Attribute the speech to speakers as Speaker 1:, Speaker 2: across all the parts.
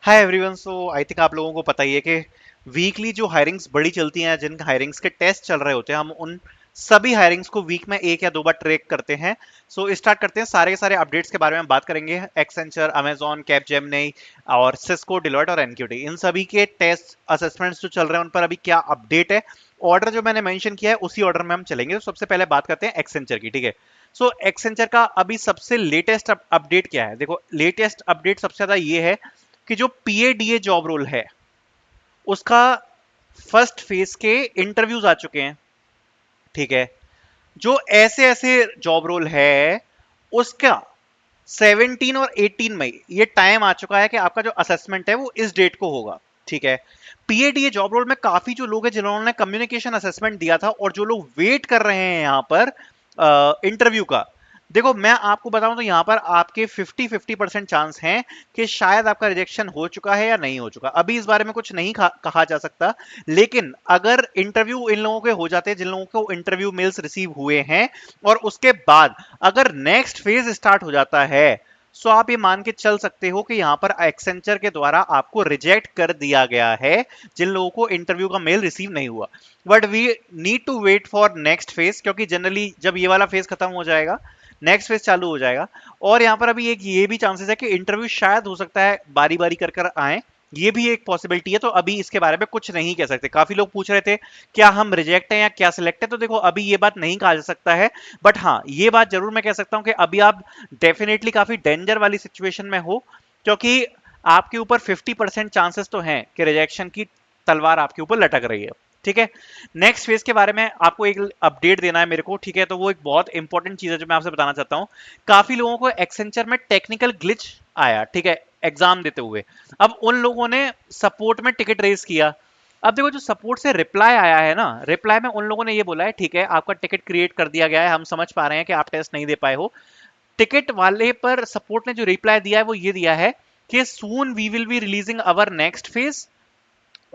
Speaker 1: Hi everyone. So I think आप लोगों को पता ही है कि वीकली जो हायरिंग्स बड़ी चलती हैं, जिन हायरिंग्स के टेस्ट चल रहे होते हैं, हम उन सभी हायरिंग्स को वीक में एक या दो बार ट्रैक करते हैं। सो स्टार्ट करते हैं, सारे के सारे अपडेट्स के बारे में बात करेंगे। एक्सेंचर, अमेजॉन, कैपजेमिनी और सिस्को, डिलॉयट और एनक्यूटी, इन सभी के टेस्ट असेसमेंट्स जो चल रहे हैं उन पर अभी क्या अपडेट है। ऑर्डर जो मैंने मेंशन किया है उसी ऑर्डर में हम चलेंगे। तो सबसे पहले बात करते हैं एक्सेंचर की, ठीक है। सो एक्सेंचर का अभी सबसे लेटेस्ट अपडेट क्या है? देखो, लेटेस्ट अपडेट सबसे ज्यादा ये है कि जो पीएडीए जॉब रोल है उसका फर्स्ट फेज के इंटरव्यूज आ चुके हैं, ठीक है। जो ऐसे ऐसे जॉब रोल है उसका 17 और 18 मई ये टाइम आ चुका है कि आपका जो असेसमेंट है वो इस डेट को होगा, ठीक है। पीएडीए जॉब रोल में काफी जो लोग हैं जिन्होंने कम्युनिकेशन असेसमेंट दिया था और जो लोग वेट कर रहे हैं यहां पर इंटरव्यू का, देखो मैं आपको बताऊं तो यहां पर आपके 50-50% चांस हैं कि शायद आपका रिजेक्शन हो चुका है या नहीं हो चुका। अभी इस बारे में कुछ नहीं कहा जा सकता, लेकिन अगर इंटरव्यू इन लोगों के हो जाते हैं जिन लोगों को इंटरव्यू मेल्स रिसीव हुए हैं, और उसके बाद अगर नेक्स्ट फेज स्टार्ट हो जाता है, सो आप ये मान के चल सकते हो कि यहां पर एक्सेंचर के द्वारा आपको रिजेक्ट कर दिया गया है जिन लोगों को इंटरव्यू का मेल रिसीव नहीं हुआ। But we need to wait for next phase, क्योंकि जनरली जब ये वाला फेज खत्म हो जाएगा नेक्स्ट फेज चालू हो जाएगा। और यहां पर अभी एक ये भी चांसेस है कि इंटरव्यू शायद हो सकता है बारी बारी कर कर आए, ये भी एक पॉसिबिलिटी है। तो अभी इसके बारे में कुछ नहीं कह सकते। काफी लोग पूछ रहे थे क्या हम रिजेक्ट हैं या क्या सिलेक्ट है, तो देखो अभी ये बात नहीं कहा जा सकता है। बट हाँ, ये बात जरूर मैं कह सकता हूं कि अभी आप डेफिनेटली काफी डेंजर वाली सिचुएशन में हो, क्योंकि आपके ऊपर 50% चांसेस तो हैं कि रिजेक्शन की तलवार आपके ऊपर लटक रही है, ठीक है। नेक्स्ट फेज के बारे में आपको एक अपडेट देना है मेरे को, ठीक है। तो वो एक बहुत इंपॉर्टेंट चीज है जो मैं आपसे बताना चाहता हूँ। काफी लोगों को एक्सेंचर में टेक्निकल ग्लिच आया, ठीक है, एग्जाम देते हुए। अब उन लोगों ने सपोर्ट में टिकट रेज किया। अब देखो, जो सपोर्ट से रिप्लाई आया है ना, रिप्लाई में उन लोगों ने ये बोला है ठीक है आपका टिकट क्रिएट कर दिया गया है, हम समझ पा रहे हैं कि आप टेस्ट नहीं दे पाए हो। टिकट वाले पर सपोर्ट ने जो रिप्लाई दिया है वो ये दिया है कि soon we will be releasing our next phase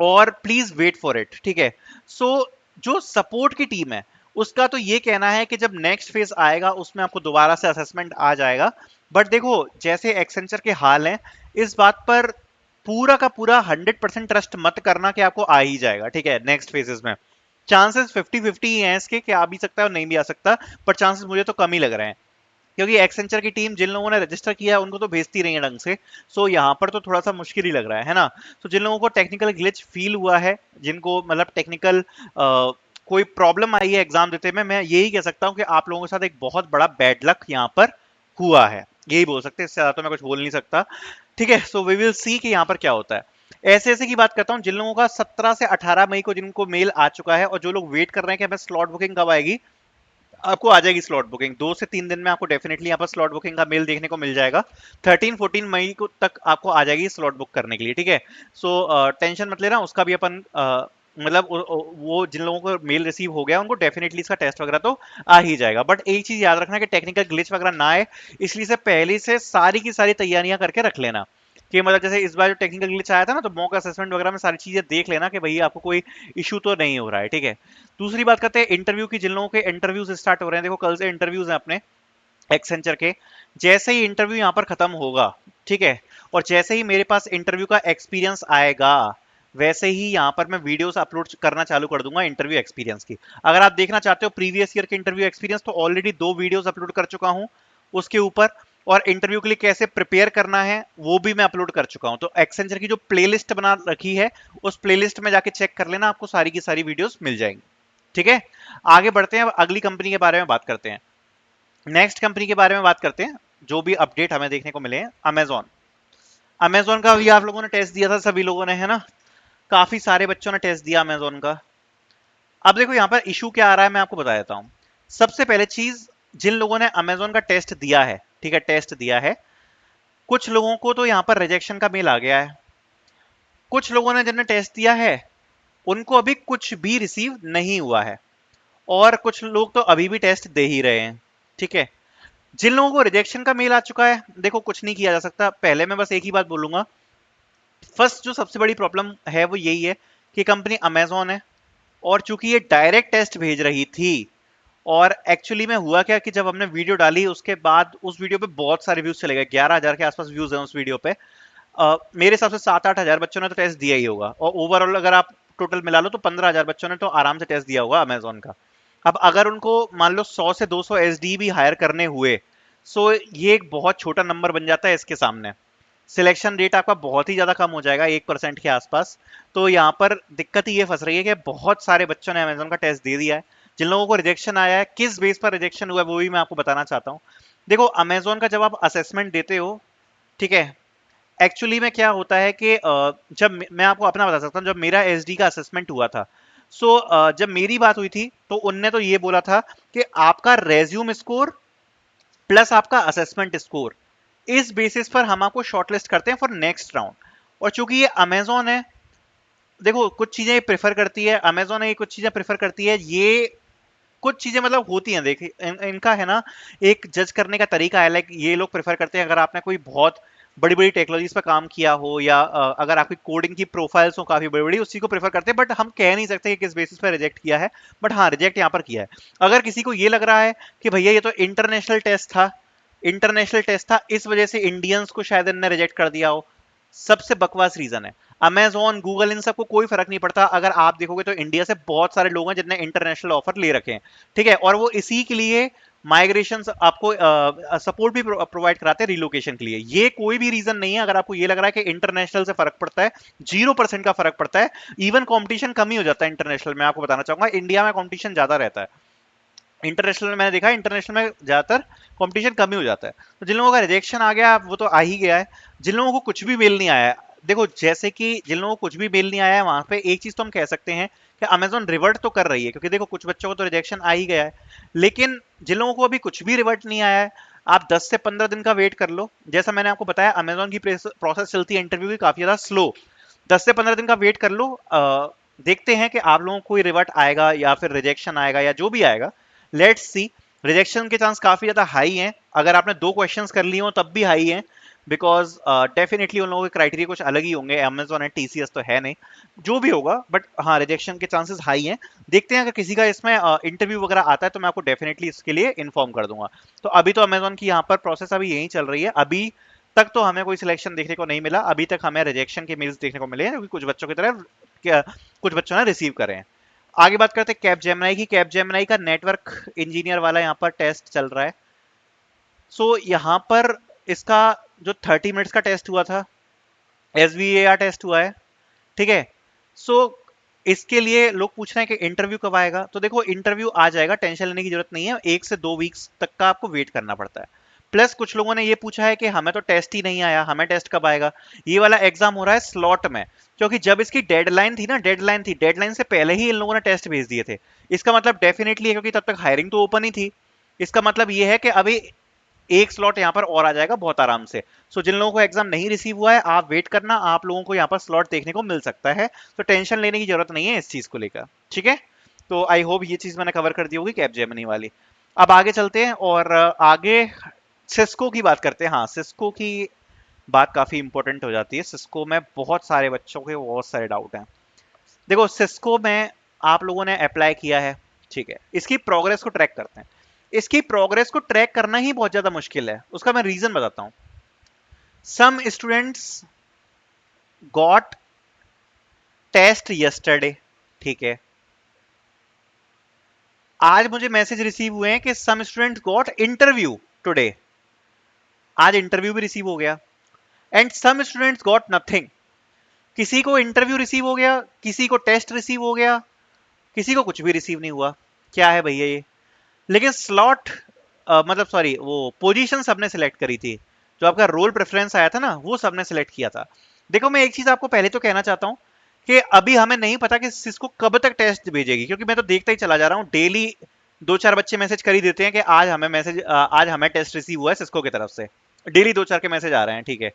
Speaker 1: और प्लीज वेट फॉर इट, ठीक है। सो जो सपोर्ट की टीम है उसका तो ये कहना है कि जब नेक्स्ट फेज आएगा उसमें आपको दोबारा से असेसमेंट आ जाएगा। बट देखो, जैसे एक्सेंचर के हाल हैं, इस बात पर पूरा का पूरा 100% ट्रस्ट मत करना कि आपको आ ही जाएगा, ठीक है। नेक्स्ट फेजेस में चांसेस 50-50 ही हैं इसके कि आ भी सकता है और नहीं भी आ सकता, पर चांसेस मुझे तो कम ही लग रहे हैं, क्योंकि एक्सेंचर की टीम जिन लोगों ने रजिस्टर किया है उनको तो भेजती नहीं है ढंग से। सो यहाँ पर तो थोड़ा सा मुश्किल ही लग रहा है ना। तो जिन लोगों को टेक्निकल ग्लिच फील हुआ है, जिनको मतलब टेक्निकल कोई प्रॉब्लम आई है एग्जाम देते में, मैं यही कह सकता हूँ कि आप लोगों के साथ एक बहुत बड़ा बैड लक यहाँ पर हुआ है, यही बोल सकते हैं, इससे ज्यादा तो मैं कुछ बोल नहीं सकता, ठीक है। सो वी विल सी कि यहाँ पर क्या होता है। ऐसे ऐसे की बात करता हूँ जिन लोगों का 17 से 18 मई को जिनको मेल आ चुका है और जो लोग वेट कर रहे हैं कि हमें स्लॉट बुकिंग कब आएगी, आपको आ जाएगी स्लॉट बुकिंग 2 से 3 दिन में। आपको डेफिनेटली यहाँ पर स्लॉट बुकिंग का मेल देखने को मिल जाएगा। 13-14 मई को तक आपको आ जाएगी स्लॉट बुक करने के लिए, ठीक है। सो टेंशन मत लेना, उसका भी अपन मतलब वो जिन लोगों को मेल रिसीव हो गया उनको डेफिनेटली इसका टेस्ट वगैरह तो आ ही जाएगा। बट एक चीज याद रखना कि टेक्निकल ग्लिच वगैरह ना आए, इसलिए से पहले से सारी की सारी तैयारियां करके रख लेना। कि मतलब जैसे इस बार जो टेक्निकल ग्लिच आया था ना, तो मॉक असेसमेंट वगैरह में सारी चीजें देख लेना कि भाई आपको कोई इशू तो नहीं हो रहा है, ठीक है। दूसरी बात करते हैं इंटरव्यू की। जिन लोगों के इंटरव्यूज स्टार्ट हो रहे हैं, देखो कल से इंटरव्यूज हैं अपने एक्सेंचर के। जैसे ही इंटरव्यू यहाँ पर खत्म होगा, ठीक है, और जैसे ही मेरे पास इंटरव्यू का एक्सपीरियंस आएगा, वैसे ही यहाँ पर मैं वीडियोस अपलोड करना चालू कर दूंगा इंटरव्यू एक्सपीरियंस की। अगर आप देखना चाहते हो प्रीवियस ईयर के इंटरव्यू एक्सपीरियंस, तो ऑलरेडी 2 वीडियोस अपलोड कर चुका हूँ उसके ऊपर। और इंटरव्यू के लिए कैसे प्रिपेयर करना है वो भी मैं अपलोड कर चुका हूं। तो एक्सेंचर की जो प्लेलिस्ट बना रखी है उस प्लेलिस्ट में जाके चेक कर लेना, आपको सारी की सारी वीडियोस मिल जाएंगी, ठीक है। आगे बढ़ते हैं, अब अगली कंपनी के बारे में बात करते हैं। नेक्स्ट कंपनी के बारे में बात करते हैं जो भी अपडेट हमें देखने को मिले हैं। अमेजॉन। अमेजॉन का भी आप लोगों ने टेस्ट दिया था, सभी लोगों ने, है ना। काफी सारे बच्चों ने टेस्ट दिया अमेजॉन का। अब देखो यहाँ पर इशू क्या आ रहा है, मैं आपको बता देता हूँ। सबसे पहले चीज, जिन लोगों ने अमेजॉन का टेस्ट दिया है, ठीक है, टेस्ट दिया है, कुछ लोगों को तो यहाँ पर रिजेक्शन का मेल आ गया है। कुछ लोगों ने जिन्होंने टेस्ट दिया है उनको अभी कुछ भी रिसीव नहीं हुआ है, और कुछ लोग तो अभी भी टेस्ट दे ही रहे हैं, ठीक है। जिन लोगों को रिजेक्शन का मेल आ चुका है, देखो कुछ नहीं किया जा सकता। पहले मैं बस एक ही बात बोलूंगा, फर्स्ट जो सबसे बड़ी प्रॉब्लम है वो यही है कि कंपनी अमेजॉन है, और चूंकि ये डायरेक्ट टेस्ट भेज रही थी, और एक्चुअली में हुआ क्या कि जब हमने वीडियो डाली उसके बाद उस वीडियो पे बहुत सारे व्यूज चले गए, 11,000 के आसपास व्यूज हैं उस वीडियो पे। मेरे हिसाब से 7-8 हजार बच्चों ने तो टेस्ट दिया ही होगा, और ओवरऑल अगर आप टोटल मिला लो तो 15 हजार बच्चों ने तो आराम से टेस्ट दिया होगा अमेजोन का। अब अगर उनको मान लो 100 से 200 एसडी भी हायर करने हुए, सो ये एक बहुत छोटा नंबर बन जाता है इसके सामने। सिलेक्शन रेट आपका बहुत ही ज्यादा कम हो जाएगा, 1% के आसपास। तो यहाँ पर दिक्कत ही ये फंस रही है कि बहुत सारे बच्चों ने अमेजोन का टेस्ट दे दिया है। जिन लोगों को रिजेक्शन आया है, किस बेस पर रिजेक्शन हुआ है वो भी मैं आपको बताना चाहता हूँ। देखो, अमेजोन का जब आप असेसमेंट देते हो, ठीक है, एक्चुअली में क्या होता है कि जब मैं आपको अपना बता सकता हूँ, जब मेरा एसडी का असेसमेंट हुआ था, सो जब मेरी बात हुई थी तो उनने तो ये बोला था कि आपका रेज्यूम स्कोर प्लस आपका असेसमेंट स्कोर, इस बेसिस पर हम आपको शॉर्टलिस्ट करते हैं फॉर नेक्स्ट राउंड। और चूंकि ये अमेजोन है, देखो कुछ चीजें प्रेफर करती है अमेजोन है, ये कुछ चीजें प्रेफर करती है, ये कुछ चीजें मतलब होती हैं, देखिए इनका है ना एक जज करने का तरीका है। लाइक ये लोग प्रेफर करते हैं अगर आपने कोई बहुत बड़ी बड़ी टेक्नोलॉजीज पर काम किया हो, या अगर आपकी कोडिंग की प्रोफाइल्स हो काफी बड़ी बड़ी, उसी को प्रेफर करते हैं। बट हम कह नहीं सकते कि किस बेसिस पर रिजेक्ट किया है, बट हाँ रिजेक्ट यहाँ पर किया है। अगर किसी को ये लग रहा है कि भैया ये तो इंटरनेशनल टेस्ट था, इंटरनेशनल टेस्ट था इस वजह से इंडियंस को शायद इनने रिजेक्ट कर दिया हो, सबसे बकवास रीजन है। अमेजोन, गूगल, इन सबको कोई फर्क नहीं पड़ता। अगर आप देखोगे तो इंडिया से बहुत सारे लोग हैं जिनने इंटरनेशनल ऑफर ले रखे हैं, ठीक है, और वो इसी के लिए माइग्रेशन आपको सपोर्ट भी प्रोवाइड कराते हैं रिलोकेशन के लिए। ये कोई भी रीजन नहीं है। अगर आपको ये लग रहा है कि इंटरनेशनल से फर्क पड़ता है, 0% का फर्क पड़ता है। इवन कंपटीशन कम ही हो जाता है इंटरनेशनल में, आपको बताना चाहूंगा। इंडिया में कंपटीशन ज्यादा रहता है, इंटरनेशनल में मैंने देखा है इंटरनेशनल में ज्यादातर कंपटीशन कम ही हो जाता है। तो जिन लोगों का रिजेक्शन आ गया वो तो आ ही गया है। जिन लोगों को कुछ भी मेल नहीं आया है, देखो जैसे कि जिन लोगों को कुछ भी मेल नहीं आया है, वहां पे एक चीज तो हम कह सकते हैं कि अमेजोन रिवर्ट तो कर रही है, क्योंकि देखो कुछ बच्चों को तो रिजेक्शन आ ही गया है। लेकिन जिन लोगों को अभी कुछ भी रिवर्ट नहीं आया है, आप 10 से 15 दिन का वेट कर लो। जैसा मैंने आपको बताया अमेजोन की प्रोसेस चलती है इंटरव्यू की काफी ज्यादा स्लो। 10 से 15 दिन का वेट कर लो। देखते हैं कि आप लोगों को कोई रिवर्ट आएगा या फिर रिजेक्शन आएगा या जो भी आएगा, लेट्स सी। रिजेक्शन के चांस काफी ज्यादा हाई हैं। अगर आपने 2 क्वेश्चंस कर लिए हो तब भी हाई हैं, बिकॉज डेफिनेटली उन लोगों के क्राइटेरिया कुछ अलग ही होंगे। अमेजोन है, टीसीएस तो है नहीं, जो भी होगा, बट हाँ रिजेक्शन के चांसेस हाई हैं। देखते हैं अगर किसी का इसमें इंटरव्यू वगैरह आता है तो मैं आपको डेफिनेटली इसके लिए इन्फॉर्म कर दूंगा। तो अभी तो अमेजोन की यहाँ पर प्रोसेस अभी यही चल रही है। अभी तक तो हमें कोई सिलेक्शन देखने को नहीं मिला, अभी तक हमें रिजेक्शन के मेल्स देखने को मिले हैं, क्योंकि कुछ बच्चों की तरफ कुछ बच्चों ने रिसीव करे हैं। आगे बात करते हैं कैप जेमिनाई की। कैप जेमिनाई का नेटवर्क इंजीनियर वाला यहाँ पर टेस्ट चल रहा है। सो यहाँ पर इसका जो 30 मिनट्स का टेस्ट हुआ था, एसवीएआर टेस्ट हुआ है, ठीक है। सो इसके लिए लोग पूछ रहे हैं कि इंटरव्यू कब आएगा। तो देखो इंटरव्यू आ जाएगा, टेंशन लेने की जरूरत नहीं है। 1 से 2 वीक्स तक का आपको वेट करना पड़ता है। प्लस कुछ लोगों ने ये पूछा है कि हमें तो टेस्ट ही नहीं आया, हमें टेस्ट कब आएगा। ये वाला एग्जाम हो रहा है स्लॉट में, क्योंकि जब इसकी डेडलाइन से पहले ही इन लोगों ने टेस्ट भेज दिए थे। इसका मतलब डेफिनेटली है, क्योंकि तब तक हायरिंग तो ओपन ही थी। इसका मतलब ये है कि अभी एक स्लॉट यहाँ पर और आ जाएगा बहुत आराम से। सो जिन लोगों को एग्जाम नहीं रिसीव हुआ है, आप वेट करना, आप लोगों को यहाँ पर स्लॉट देखने को मिल सकता है। तो टेंशन लेने की जरूरत नहीं है इस चीज को लेकर, ठीक है। तो आई होप ये चीज मैंने कवर कर दी होगी कैप जेमिनी वाली। अब आगे चलते हैं और आगे सिस्को की बात करते हैं। हाँ, सिस्को की बात काफी इंपॉर्टेंट हो जाती है। सिस्को में बहुत सारे बच्चों के बहुत सारे डाउट हैं। देखो सिस्को में आप लोगों ने अप्लाई किया है, ठीक है, इसकी प्रोग्रेस को ट्रैक करते हैं। इसकी प्रोग्रेस को ट्रैक करना ही बहुत ज्यादा मुश्किल है। उसका मैं रीजन बताता हूं। Some students got test yesterday, ठीक है। आज मुझे मैसेज रिसीव हुए हैं कि some student got interview today, आज इंटरव्यू भी रिसीव हो गया। And some students got nothing, किसी को इंटरव्यू रिसीव हो गया, किसी को टेस्ट रिसीव हो गया, किसी को कुछ भी रिसीव नहीं हुआ। क्या है भैया ये। लेकिन स्लॉट मतलब सॉरी, वो पोजीशन सबने सिलेक्ट करी थी, जो आपका रोल प्रेफरेंस आया था ना, वो सबने सिलेक्ट किया था। देखो मैं एक चीज आपको पहले तो कहना चाहता हूं कि अभी हमें नहीं पता कि सिस्को कब तक टेस्ट भेजेगी, क्योंकि मैं तो देखता ही चला जा रहा हूँ डेली। 2-4 बच्चे मैसेज कर ही देते हैं कि आज हमें टेस्ट रिसीव हुआ है सिस्को की तरफ से। डेली 2-4 के मैसेज आ रहे हैं, ठीक है।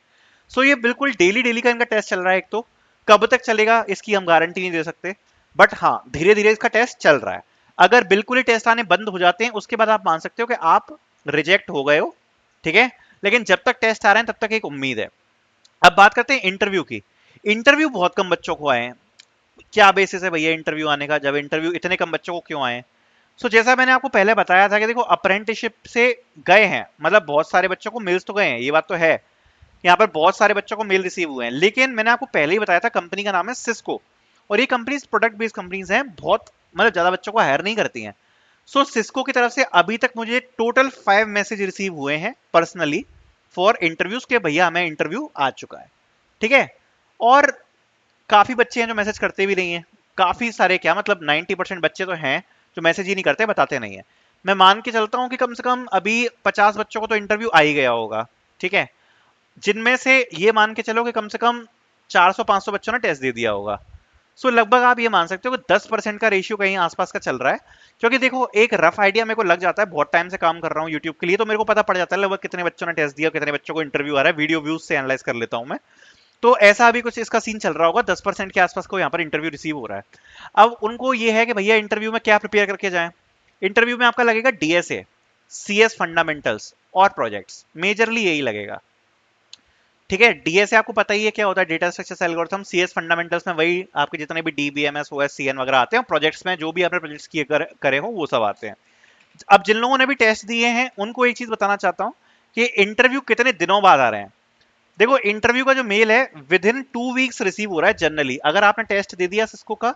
Speaker 1: सो ये बिल्कुल डेली डेली का इनका टेस्ट चल रहा है। एक तो कब तक चलेगा इसकी हम गारंटी नहीं दे सकते, बट हाँ धीरे धीरे इसका टेस्ट चल रहा है। अगर बिल्कुल ही टेस्ट आने बंद हो जाते हैं उसके बाद आप मान सकते हो कि आप रिजेक्ट हो गए हो, ठीक है। लेकिन जब तक टेस्ट आ रहे हैं तब तक एक उम्मीद है। अब बात करते हैं इंटरव्यू की। इंटरव्यू बहुत कम बच्चों को आए हैं। क्या बेसिस है भैया इंटरव्यू आने का, जब इंटरव्यू इतने कम बच्चों को क्यों आए। सो जैसा मैंने आपको पहले बताया था कि देखो अप्रेंटिसशिप से गए हैं, मतलब बहुत सारे बच्चों को मिल्स तो गए हैं, ये बात तो है। यहाँ पर बहुत सारे बच्चों को मेल रिसीव हुए हैं, लेकिन मैंने आपको पहले ही बताया था कंपनी का नाम है सिस्को, और ये कंपनीज प्रोडक्ट बेस्ड कंपनीज हैं, बहुत मतलब ज्यादा बच्चों को हायर नहीं करती हैं। सो सिस्को की तरफ से अभी तक मुझे टोटल 5 मैसेज रिसीव हुए हैं पर्सनली फॉर इंटरव्यूज के, भैया हमें इंटरव्यू आ चुका है, ठीक है। और काफी बच्चे हैं जो मैसेज करते भी नहीं है, काफी सारे क्या मतलब 90% बच्चे तो हैं जो मैसेज ही नहीं करते, बताते नहीं है। मैं मान के चलता हूँ कि कम से कम अभी 50 बच्चों को तो इंटरव्यू आ ही गया होगा, ठीक है, जिनमें से ये मान के चलो कि कम से कम 400-500 बच्चों ने टेस्ट दे दिया होगा। सो लगभग आप ये मान सकते हो कि 10% का रेशियो कहीं आसपास का चल रहा है। क्योंकि देखो एक रफ आइडिया मेरे को लग जाता है, बहुत टाइम से काम कर रहा हूँ यूट्यूब के लिए, तो मेरे को पता पड़ जाता है लगभग कितने बच्चों ने टेस्ट दिया, कितने बच्चों को इंटरव्यू आ रहा है, वीडियो व्यूज से एनालाइज कर लेता हूँ मैं। तो ऐसा अभी कुछ इसका सीन चल रहा होगा, 10% के आसपास को यहाँ पर इंटरव्यू रिसीव हो रहा है। अब उनको ये है कि भैया इंटरव्यू में क्या प्रिपेयर करके जाएं। इंटरव्यू में आपका लगेगा डीएसए, सीएस फंडामेंटल्स और प्रोजेक्ट्स, मेजरली यही लगेगा, ठीक है। डीएसए आपको पता ही है क्या होता है, data structures algorithm. CS fundamentals में वही आपके जितने भी डीबीएमएस ओएस सीएन वगैरह आते हैं, प्रोजेक्ट्स में जो भी आपने प्रोजेक्ट्स किए करे हो वो सब आते हैं। अब जिन लोगों ने भी टेस्ट दिए हैं उनको एक चीज बताना चाहता हूं कि इंटरव्यू कितने दिनों बाद आ रहे हैं। देखो इंटरव्यू का जो मेल है विद इन 2 वीक्स रिसीव हो रहा है जनरली। अगर आपने टेस्ट दे दिया सिस्को का,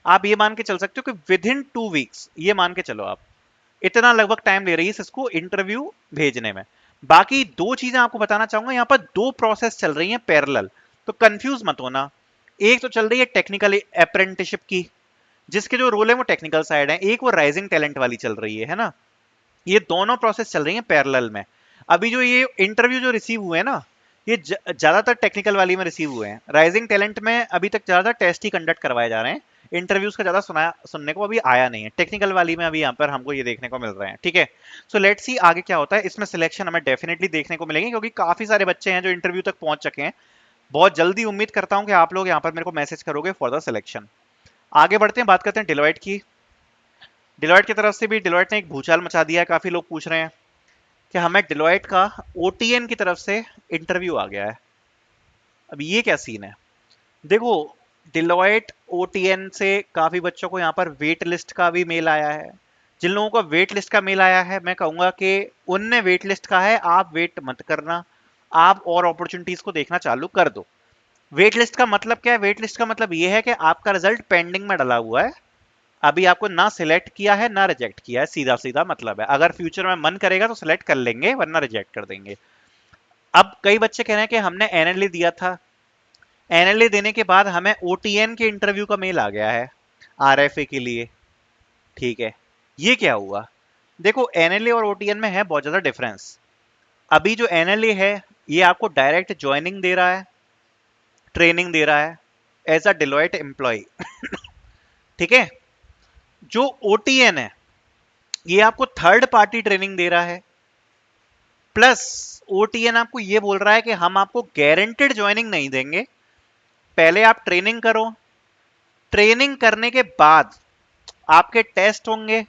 Speaker 1: आप ये मान के चल सकते हो कि विद इन 2 वीक्स, ये मान के चलो आप, इतना लगभग टाइम ले रही है सिस्को इंटरव्यू भेजने में। बाकी दो चीजें आपको बताना चाहूंगा, यहाँ पर दो प्रोसेस चल रही हैं पैरेलल, तो कंफ्यूज मत होना। एक तो चल रही है टेक्निकल अप्रेंटिसशिप की, जिसके जो रोल है वो टेक्निकल साइड है, एक वो राइजिंग टैलेंट वाली चल रही है ना। ये दोनों प्रोसेस चल रही हैं पैरेलल में। अभी जो ये इंटरव्यू जो रिसीव हुए हैं ना, ये ज्यादातर टेक्निकल वाली में रिसीव हुए हैं। राइजिंग टैलेंट में अभी तक ज्यादा टेस्ट ही कंडक्ट करवाए जा रहे हैं, इंटरव्यूज का ज्यादा सुनने को अभी आया नहीं है। टेक्निकल वाली में अभी यहाँ पर हमको ये देखने को मिल रहे हैं, ठीक है। सो लेट्स सी आगे क्या होता है, इसमें सिलेक्शन हमें डेफिनेटली देखने को मिलेंगे, क्योंकि काफी सारे बच्चे हैं जो इंटरव्यू तक पहुंच चुके हैं। बहुत जल्दी उम्मीद करता हूं कि आप लोग यहाँ पर मेरे को मैसेज करोगे फॉर द सिलेक्शन। आगे बढ़ते हैं, बात करते हैं डिलॉयट की। डिलॉयट की तरफ से भी डिलॉयट ने एक भूचाल मचा दिया है, काफी लोग पूछ रहे हैं कि हमें डिलॉयट का ओटीएन की तरफ से इंटरव्यू आ गया है। अब ये क्या सीन है, देखो डिलॉयट ओटीएन से काफी बच्चों को यहाँ पर वेट लिस्ट का भी मेल आया है। जिन लोगों को वेट लिस्ट का मेल आया है, मैं कहूंगा कि उनने वेट लिस्ट का है, आप वेट मत करना, आप और अपॉर्चुनिटीज को देखना चालू कर दो। वेट लिस्ट का मतलब क्या है, वेट लिस्ट का मतलब ये है कि आपका रिजल्ट पेंडिंग में डला हुआ है, अभी आपको ना सिलेक्ट किया है ना रिजेक्ट किया है, सीधा सीधा मतलब है। अगर फ्यूचर में मन करेगा तो सिलेक्ट कर लेंगे, वरना रिजेक्ट कर देंगे। अब कई बच्चे कह रहे हैं कि हमने एनएलए दिया था, एनएलए देने के बाद हमें ओटीएन के इंटरव्यू का मेल आ गया है आरएफए के लिए, ठीक है। ये क्या हुआ, देखो एनएलए और ओटीएन में है बहुत ज्यादा डिफरेंस। अभी जो एनएलए है ये आपको डायरेक्ट ज्वाइनिंग दे रहा है, ट्रेनिंग दे रहा है एज अ डिलॉयट एम्प्लॉय, ठीक है। जो ओटीएन है ये आपको थर्ड पार्टी ट्रेनिंग दे रहा है, प्लस ओटीएन आपको ये बोल रहा है कि हम आपको गारंटेड ज्वाइनिंग नहीं देंगे, पहले आप ट्रेनिंग करो, ट्रेनिंग करने के बाद आपके टेस्ट होंगे,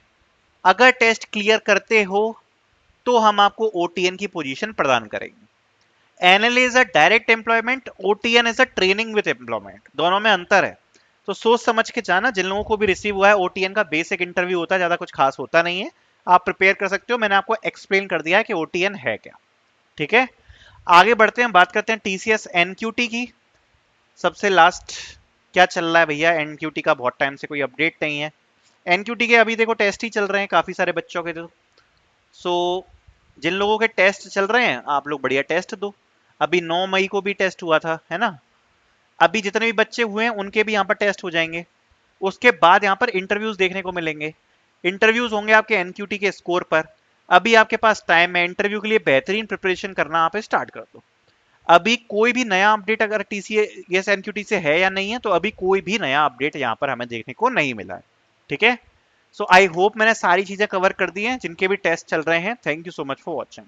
Speaker 1: अगर टेस्ट क्लियर करते हो तो हम आपको ओटीएन की पोजीशन प्रदान करेंगे। NLA is a direct employment, OTN is a training with employment, दोनों में अंतर है। तो सोच समझ के जाना, जिन लोगों को भी रिसीव हुआ है ओटीएन का बेसिक इंटरव्यू होता है, ज्यादा कुछ खास होता नहीं है, आप प्रिपेयर कर सकते हो। मैंने आपको एक्सप्लेन कर दिया है कि ओटीएन है क्या, ठीक है। आगे बढ़ते हैं, बात करते हैं टीसीएस एनक्यूटी की। सबसे लास्ट क्या चल रहा है भैया, एनक्यूटी का बहुत टाइम से कोई अपडेट नहीं है। एनक्यूटी के अभी देखो टेस्ट ही चल रहे हैं काफी सारे बच्चों के, तो सो जिन लोगों के टेस्ट चल रहे हैं आप लोग बढ़िया टेस्ट दो। अभी 9 मई को भी टेस्ट हुआ था, है ना। अभी जितने भी बच्चे हुए हैं उनके भी यहाँ पर टेस्ट हो जाएंगे, उसके बाद यहाँ पर इंटरव्यूज देखने को मिलेंगे। इंटरव्यूज होंगे आपके एनक्यूटी के स्कोर पर। अभी आपके पास टाइम है, इंटरव्यू के लिए बेहतरीन प्रिपरेशन करना आप स्टार्ट कर दो। अभी कोई भी नया अपडेट अगर टीसीएस एनक्यूटी से है या नहीं है, तो अभी कोई भी नया अपडेट यहाँ पर हमें देखने को नहीं मिला है, ठीक है। सो आई होप मैंने सारी चीजें कवर कर दी हैं जिनके भी टेस्ट चल रहे हैं। Thank you so much for watching.